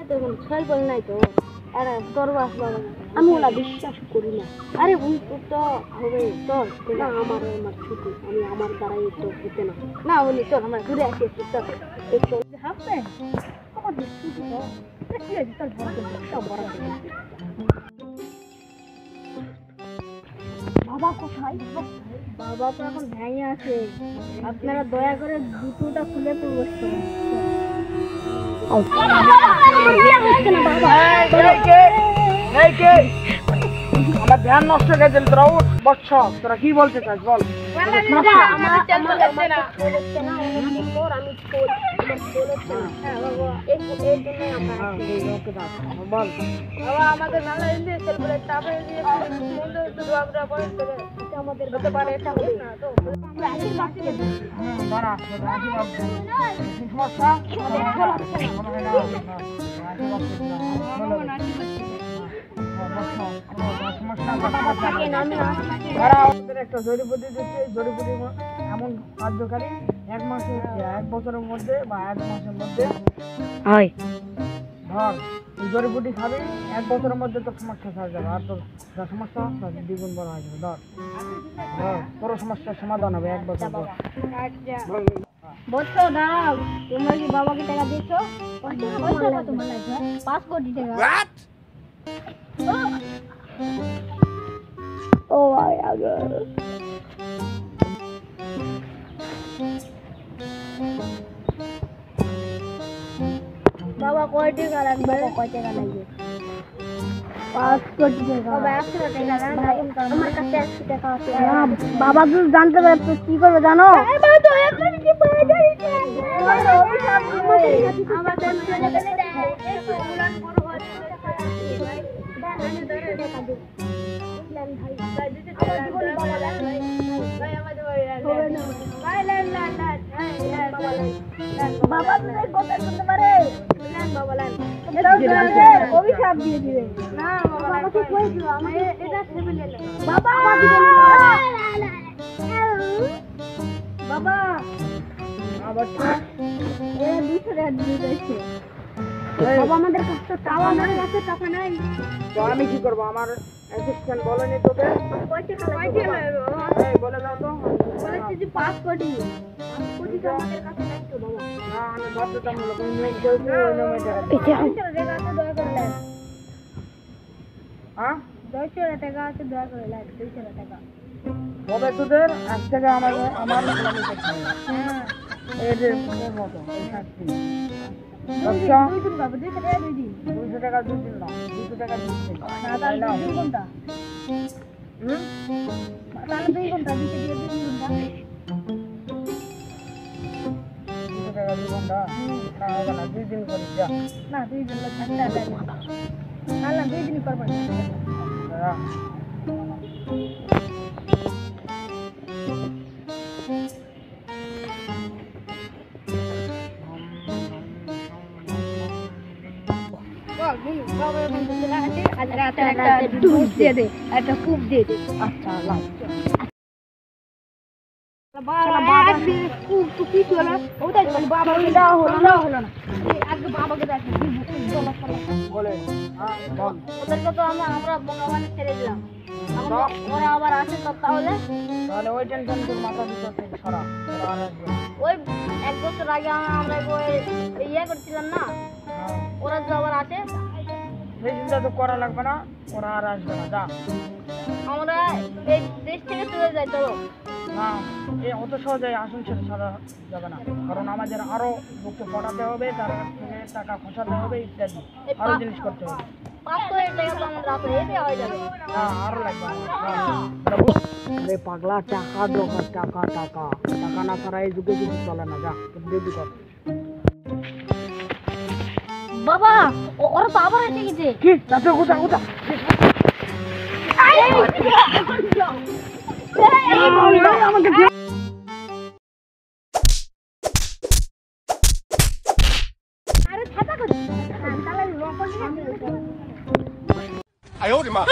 দেখুন ছয় বল নাই তো আর তোর বাস বাবা আমি ওরা বিশ্বাস করি না। আরে ভুল তো হবে তোর না আমার ছুটি আমি আমার দ্বারাই তো হতে না না বলি চল আমরা ঘুরে আসি একটু চল একটু হাফে আমার ছুটি তো ঠিক আছে চল বাবা কোথায়? বাবা তো এখন ভেঙে আছে, আপনারা দয়া করে জুতোটা খুলে প্রবেশ করুন। আমার ধ্যান নষ্ট হয়ে গেছে। তোরা উঠ বৎস, তোরা কি বলতে চাস বল। আমাদের হতে পারে এটা হবে না তো একটা জড়িবুটি দিচ্ছে। জড়িবুটি এমন কার্যকারী এক বছরের মধ্যে বা 1 মাসের মধ্যে হয়। ধর জড়িবুটি খাবি 1 বছরের মধ্যে তোর সমস্যা সারা যাবে, আর তোর যা সমস্যা দ্বিগুণ বড় হয়ে যাবে। ধর তোর সমস্যার সমাধান হবে 1 বছর পর। বলছো দাঁড়াও, তোমরা কি বাবাকে টাকা দিয়েছো? 5 কোটি টাকা। ও ভাই আগে বাবা কয় টাকা লাগবে? কয় টাকা লাগবে? 5 কোটি টাকা। বাবা 100 টাকা লাগবে। আমার কাছে 100 টাকা আছে। বাবা যদি জানতে পারে তো কি করবে জানো? বাবা তো এখন কি পাওয়া যায় না। আমার কাছে চলে গেলে একটু উড়ান বড় হচ্ছে টাকা আছে ভাই। আমি ধরে টাকা দেব। বুঝলেন ভাই? ভাই দিতে টাকা বাবা ভাই আমাদের ভাই হবে না। ভাই লেন বাবা তো কথা বলতে পারে। লেন বাবা লেন। অভিশাপ দিয়ে দিবে না বাবা। আমাকে কই দিও আমি এটা ভেবে নিলাম বাবা। বাবা আবার এ 200 টাকা দিয়ে দিয়েছে। বাবা আমাদের কাছে টাকা নাই। তো আমি কি করব? আমার অ্যাসিস্ট্যান্ট বলেনি তোকে কয় টাকা লাগবে? এই বলে দাও তো। বলেছে যে 5 কোটি। 5 কোটি তো আমাদের কাছে নাই তো বাবা। না আমি বাধ্যতামূলক নিয়োগ করেছি ওই নামে টাকা। দয়া করে লেন। হ্যাঁ 200 টাকা আছে, দয়া করে লেন 200 টাকা। তবে তোদের আজ থেকে আমার ইসলামী করতে হবে। হ্যাঁ এই যে এর মতো এই শাস্তি। আচ্ছা 200 টাকা 200 টাকা দিয়ে দিন। 200 টাকা 2 দিন না, 200 টাকা 2 দিন। না তাহলে 2 ঘন্টা। তাহলে 2 ঘন্টা দিতে দিয়ে 2 ঘন্টা। 200 টাকা 2 ঘন্টা না হবে না, 2 দিন করি যা। না 2 দিন লাগবে না। না 2 দিন করব না। হ্যাঁ একটা কূপ দিয়ে দে। আচ্ছা বাবাকে দেওয়া হলো না। আগে বাবাকে দেখে বলে বল। ওদেরকে তো আমরা বোকা মানে ছেড়ে দিলাম। ওরা আবার আসে তো তাহলে ওই টেনশন তোর মাথা ভিতর থেকে সরা। ওই 1 বছর আগে আমরা ইয়ে করছিলাম না, ওরা তো আবার আসে। সেই চিন্তা তো করা লাগবে না, ওরা আর আসবে না। যা আমরা এই দেশ থেকে চলে যাই। চলো না, এই অত সহজে আসন ছেড়ে ছাড়া যাবে না, কারণ আমাদের আরো লোককে পড়াতে হবে, তার কাছ থেকে টাকা খসাতে হবে ইত্যাদি আরো জিনিস করতে হবে। 500 টাকা তো আমাদের রাতে এতে হয়ে যাবে। হ্যাঁ আরো লাগবে। আরে পাগলা, টাকা দরকার, টাকা টাকা টাকা না ছাড়া এই যুগে কিছু চলে না। যা তোর দিদি কর। বাবা ওরা তো আবার এসে গেছে। কি তাতে কোথা কোথা আরে ছাতা করছিস? তাহলে রকম নিয়ে 哎呦我的妈！